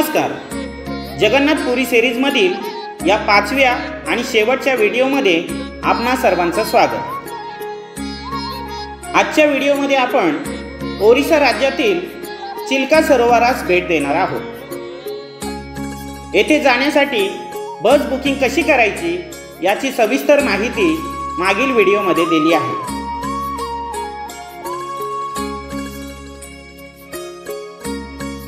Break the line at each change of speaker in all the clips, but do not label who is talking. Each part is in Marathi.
नमस्कार. जगन्नाथपुरी सिरीजमधील या 5व्या आणि शेवटच्या व्हिडिओमध्ये आपणा सर्वांचं स्वागत. आजच्या व्हिडिओमध्ये आपण ओरिसा राज्यातील चिल्का सरोवरास भेट देणार आहोत. येथे जाण्यासाठी बस बुकिंग कशी करायची याची सविस्तर माहिती मागील व्हिडिओमध्ये दिली आहे.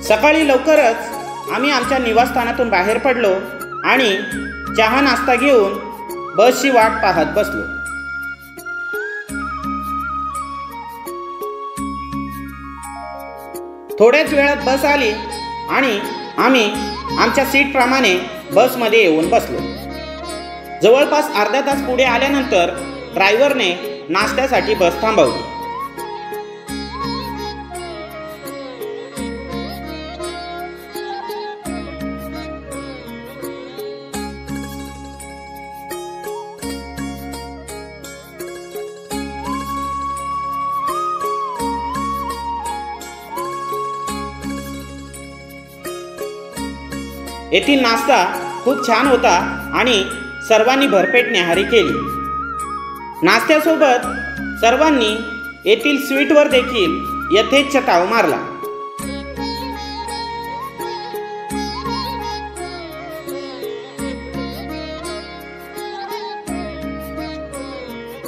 सकाळी लवकरच आम्ही आमच्या निवासस्थानातून बाहेर पडलो आणि चहा नाश्ता घेऊन बसची वाट पाहत बसलो. थोड्याच वेळात बस आली आणि आम्ही आमच्या सीटप्रमाणे बसमध्ये येऊन बसलो. जवळपास अर्धा तास पुढे आल्यानंतर ड्रायव्हरने नाश्त्यासाठी बस थांबवली. येथील नाश्ता खूप छान होता आणि सर्वांनी भरपेट न्याहारी केली. नाश्त्यासोबत सर्वांनी येथील स्वीटवर देखील यथेच्छ ताव मारला.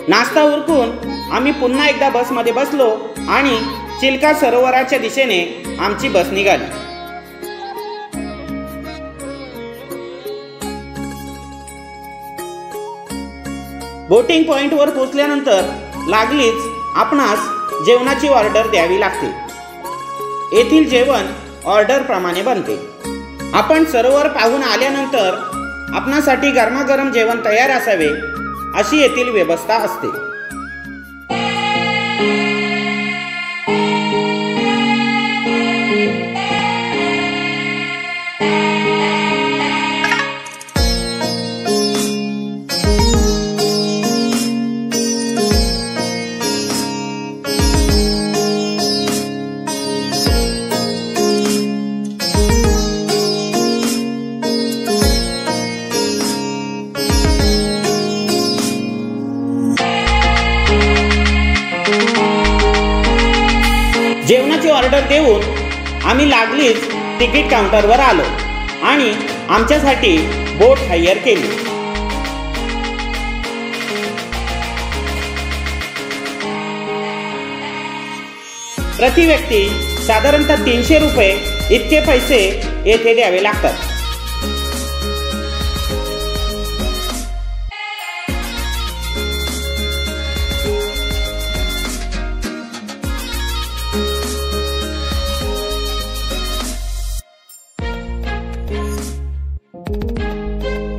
नाश्ता उरकून आम्ही पुन्हा एकदा बसमध्ये बसलो आणि चिल्का सरोवराच्या दिशेने आमची बस निघाली. बोटिंग पॉइंटवर पोहोचल्यानंतर लागलीच आपणास जेवणाची ऑर्डर द्यावी लागते. येथील जेवण ऑर्डर प्रमाणे बनते. आपण सरोवर पाहून आल्यानंतर आपणासाठी गरमागरम जेवण तयार असावे अशी येथील व्यवस्था असते. जेवणाची ऑर्डर देऊन आम्ही लागलीच तिकीट काउंटरवर आलो आणि आमच्यासाठी बोट हायर केली. प्रति व्यक्ती साधारणतः 300 रुपये इतके पैसे येथे द्यावे लागतात.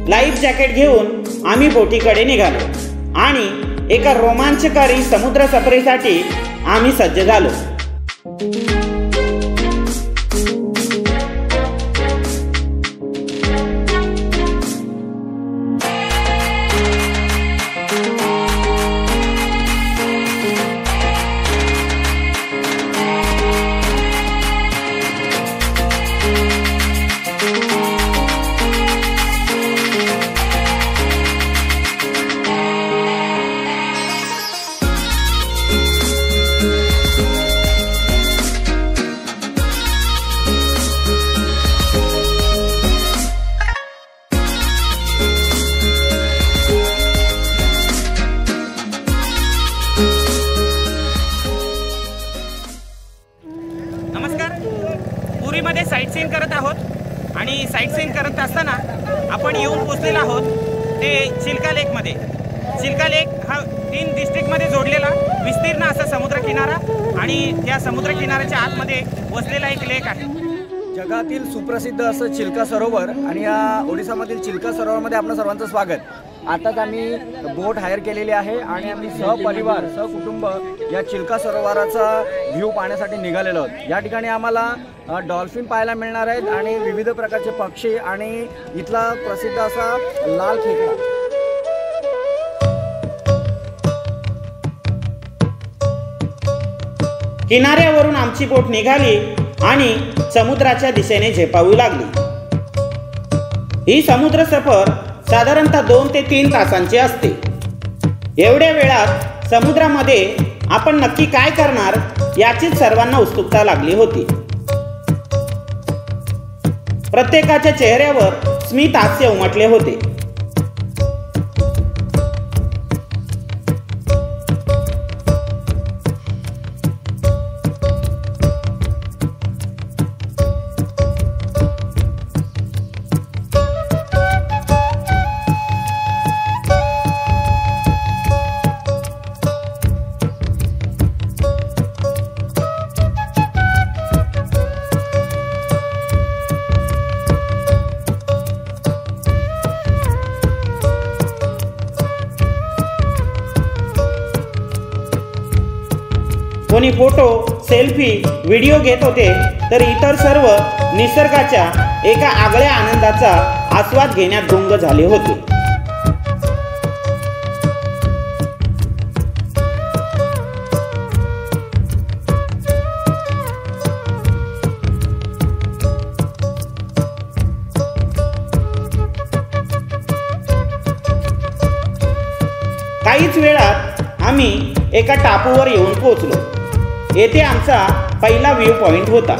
लाईफ जॅकेट घेऊन आम्ही बोटीकडे निघालो आणि एका रोमांचकारी समुद्र सफरीसाठी आम्ही सज्ज झालो. पुरीमध्ये साईट सीइंग करत आहोत आणि साईट सीइंग करत असताना आपण येऊन पोचलेलो आहोत ते चिल्का लेकमध्ये. चिल्का लेक हा 3 डिस्ट्रिक्टमध्ये जोडलेला विस्तीर्ण असा समुद्रकिनारा आणि त्या समुद्रकिनाऱ्याच्या आतमध्ये वसलेला एक लेक आहे.
जगातील सुप्रसिद्ध असं चिल्का सरोवर आणि या ओडिसामधील चिल्का सरोवरमध्ये आपलं सर्वांचं स्वागत. आताच आम्ही बोट हायर केलेली आहे आणि आम्ही सहपरिवार सहकुटुंब या चिल्का सरोवराचा व्ह्यू पाहण्यासाठी निघालेलो आहोत. या ठिकाणी आम्हाला डॉल्फिन पाहायला मिळणार आहेत आणि विविध प्रकारचे पक्षी आणि इथला प्रसिद्ध असा लाल खेकडा.
किनाऱ्यावरून आमची बोट निघाली आणि समुद्राच्या दिशेने झेपावू लागली. ही समुद्र सफर साधारणतः 2 ते 3 तासांची असते. एवढ्या वेळात समुद्रामध्ये आपण नक्की काय करणार याचीच सर्वांना उत्सुकता लागली होती. प्रत्येकाच्या चेहऱ्यावर स्मित हास्य उमटले होते. कोणी फोटो, सेल्फी, व्हिडिओ घेत होते तर इतर सर्व निसर्गाच्या एका आगळ्या आनंदाचा आस्वाद घेण्यात गुंग झाले होते. काहीच वेळात आम्ही एका टापूवर येऊन पोहोचलो. येथे आमचा पहिला व्ह्यू पॉइंट होता.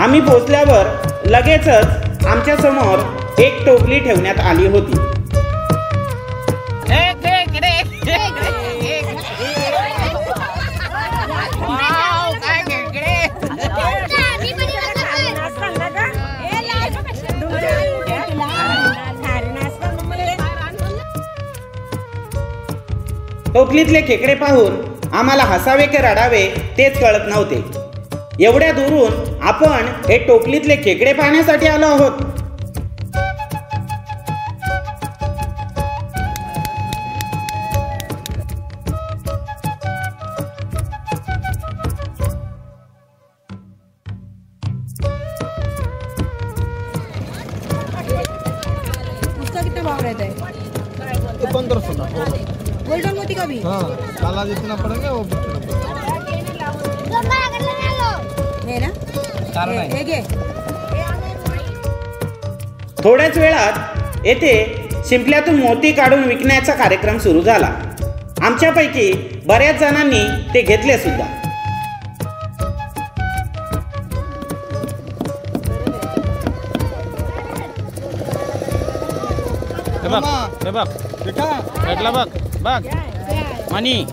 आम्ही पोहोचल्यावर लगेचच आमच्या समोर एक टोपली ठेवण्यात आली होती. टोपलीतले खेकडे पाहून आम्हाला हसावे की रडावे तेच कळत नव्हते. एवढ्या दुरून आपण हे टोपलीतले खेकडे पाहण्यासाठी आलो आहोत.
उसका कितना भाव रहता है?
1500
गोल्डन मोती का भी?
हाँ, काला जितना पड़ेगा वो
है ना? ये घे.
थोड्याच वेळात येथे शिंपल्यातून मोती काढून विकण्याचा कार्यक्रम सुरू झाला. आमच्यापैकी बऱ्याच जणांनी ते घेतले सुद्धा. मनी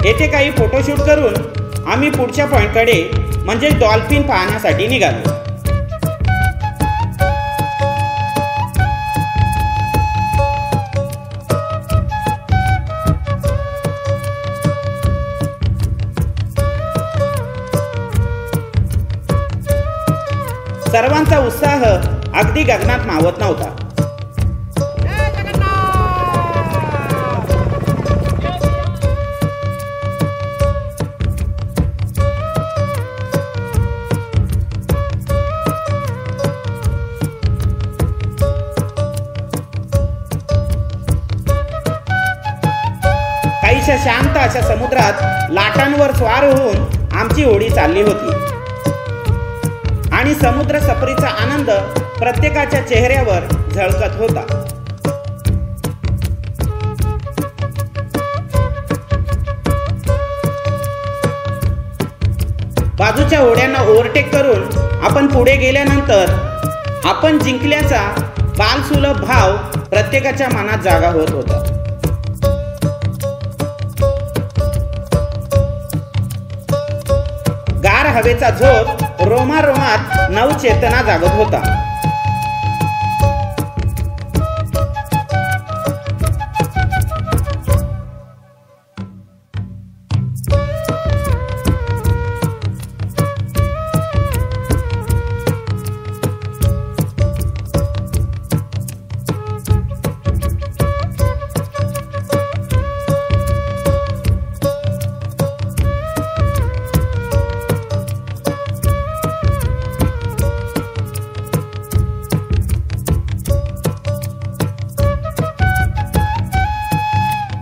येथे काही फोटोशूट करून आम्ही पुढच्या पॉइंटकडे म्हणजे डॉल्फिन पाहण्यासाठी निघालो. सर्वांचा उत्साह अगदी गगनात मावत नव्हता. काहीशा शांत अशा समुद्रात लाटांवर स्वार होऊन आमची होडी चालली होती आणि समुद्र सफरीचा आनंद प्रत्येकाच्या चेहऱ्यावर झळकत होता. बाजूच्या होड्यांना ओव्हरटेक करून आपण पुढे गेल्यानंतर आपण जिंकल्याचा बालसुलभ भाव प्रत्येकाच्या मनात जागा होत होता. गार हवेचा झोप रोमारोमात नवचेतना जागत होता.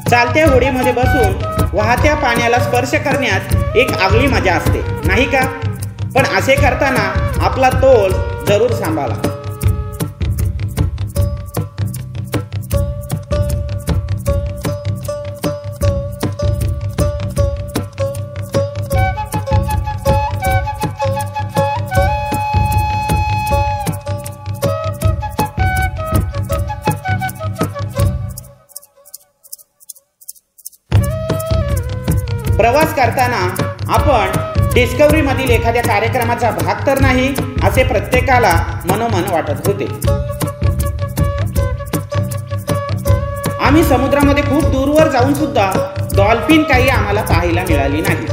चालत्या होडीमध्ये बसून वाहत्या पाण्याला स्पर्श करण्यात एक आगळी मजा असते, नाही का? पण असे करताना आपला तोल जरूर सांभाळा. प्रवास करताना आपण डिस्कवरी मधील एखाद्या कार्यक्रमाचा भाग तर नाही असे प्रत्येकाला मनोमन वाटत होते. आम्ही समुद्रामध्ये खूप दूरवर जाऊन सुद्धा डॉल्फिन काही आम्हाला पाहायला मिळाली नाही.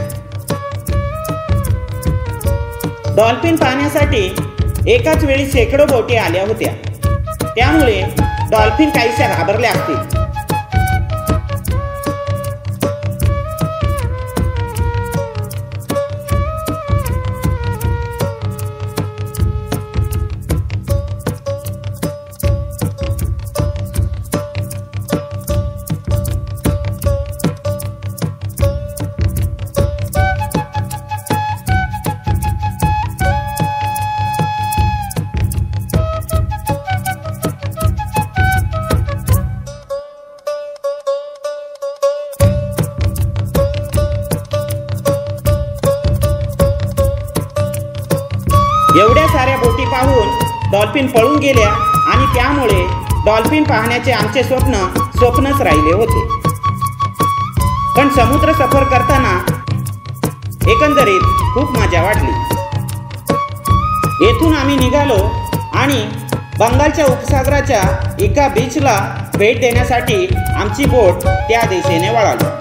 डॉल्फिन पाहण्यासाठी एकाच वेळी शेकडो बोटी आल्या होत्या, त्यामुळे डॉल्फिन काहीशा घाबरल्या असतील. एवढ्या साऱ्या बोटी पाहून डॉल्फिन पळून गेल्या आणि त्यामुळे डॉल्फिन पाहण्याचे आमचे स्वप्नच राहिले होते. पण समुद्र सफर करताना एकंदरीत खूप मजा वाटली. येथून आम्ही निघालो आणि बंगालच्या उपसागराच्या एका बीचला भेट देण्यासाठी आमची बोट त्या दिशेने वळाली.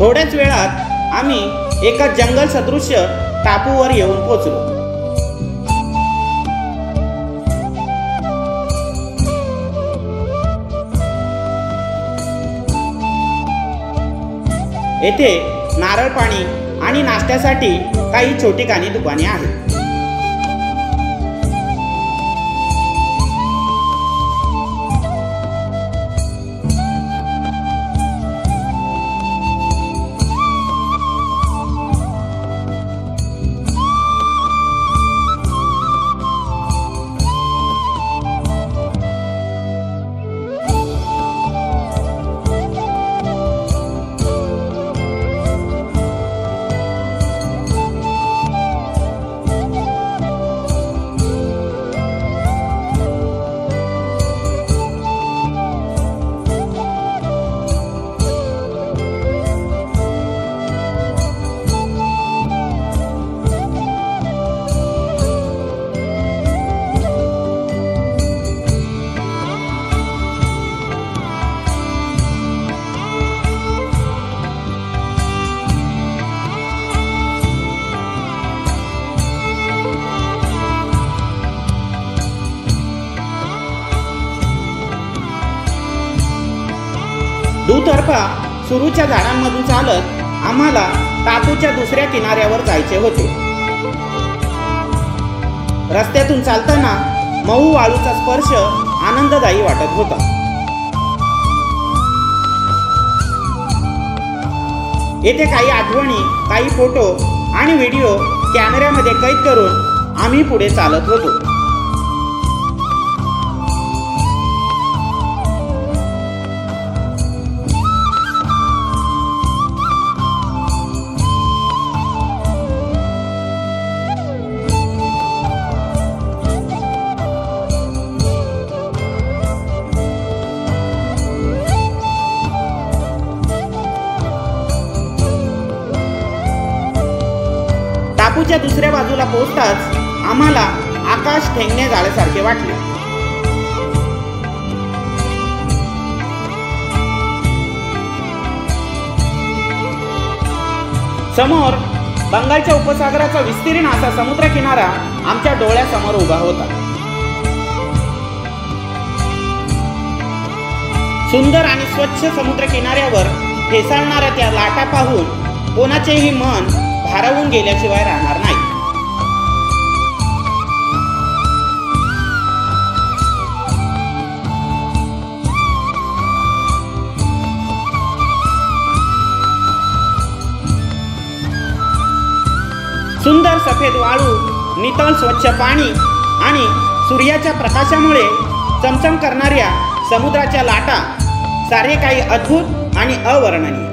थोड्याच वेळात आम्ही एका जंगल सदृश्य टापूवर येऊन पोहोचलो. येथे नारळ पाणी आणि नाश्त्यासाठी काही छोटीखानी दुकाने आहेत. दुतर्फा सुरूच्या झाडांमधून चालत आम्हाला टापूच्या दुसऱ्या किनाऱ्यावर जायचे होते. रस्त्यातून चालताना मऊ वाळूचा स्पर्श आनंददायी वाटत होता. येथे काही आठवणी, काही फोटो आणि व्हिडिओ कॅमेऱ्यामध्ये कैद करून आम्ही पुढे चालत होतो. टापूच्या दुसऱ्या बाजूला पोहोचताच आम्हाला आकाश ठेंगणे झाल्यासारखे वाटले. समोर बंगालच्या उपसागराचा विस्तीर्ण असा समुद्र किनारा आमच्या डोळ्यासमोर उभा होता. सुंदर आणि स्वच्छ समुद्र किनाऱ्यावर फेसाळणाऱ्या त्या लाटा पाहून कोणाचेही मन भारावून गेल्याशिवाय राहणार नाही. सुंदर सफेद वाळू, नितळ स्वच्छ पाणी आणि सूर्याच्या प्रकाशामुळे चमचम करणाऱ्या समुद्राच्या लाटा सारे काही अद्भुत आणि अवर्णनीय.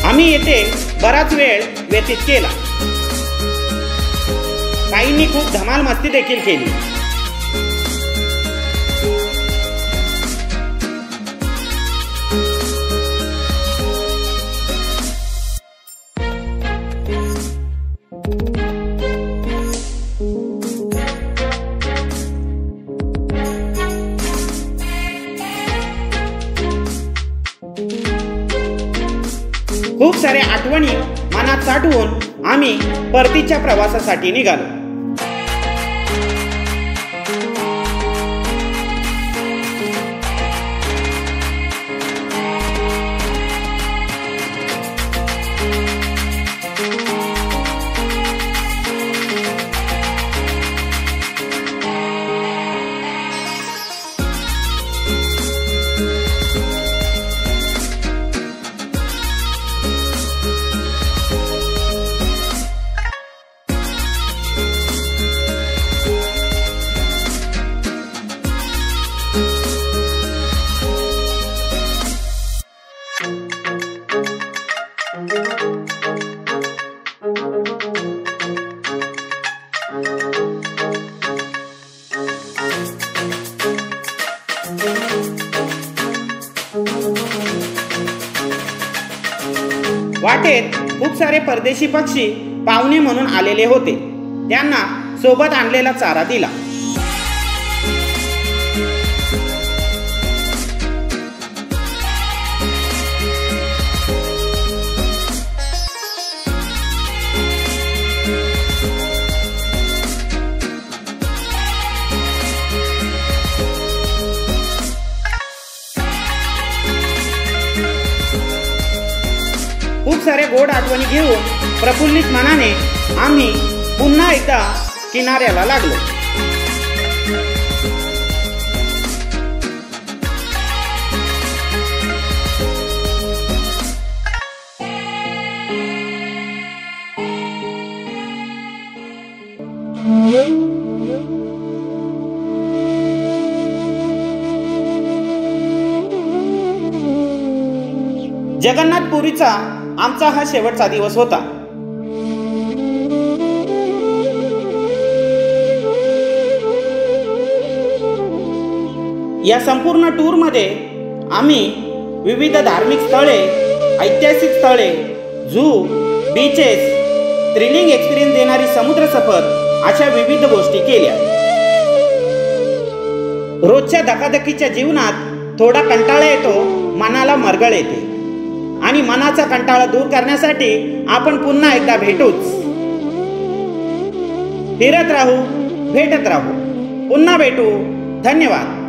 आम्ही येथे बराच वेळ व्यतीत केला. काहींनी खूप धमाल मस्ती देखील केली. खूप साऱ्या आठवणी मनात साठवून आम्ही परतीच्या प्रवासासाठी निघालो. वाटेत खूप सारे परदेशी पक्षी पाहुणे म्हणून आलेले होते. त्यांना सोबत आणलेला चारा दिला. खूप साऱ्या गोड आठवणी घेऊन प्रफुल्लित मनाने आम्ही पुन्हा एकदा किनाऱ्याला लागलो. जगन्नाथपुरीचा आमचा हा शेवटचा दिवस होता. या संपूर्ण टूरमध्ये आम्ही विविध धार्मिक स्थळे, ऐतिहासिक स्थळे, झू, बीचेस, थ्रिलिंग एक्सपिरियन्स देणारी समुद्र सफर अशा विविध गोष्टी केल्या. रोजच्या धकाधकीच्या जीवनात थोडा कंटाळा येतो, मनाला मरगळ येते आणि मनाचा कंटाळा दूर करण्यासाठी आपण पुन्हा एकदा भेटूच. फिरत राहू, भेटत राहू, पुन्हा भेटू. धन्यवाद.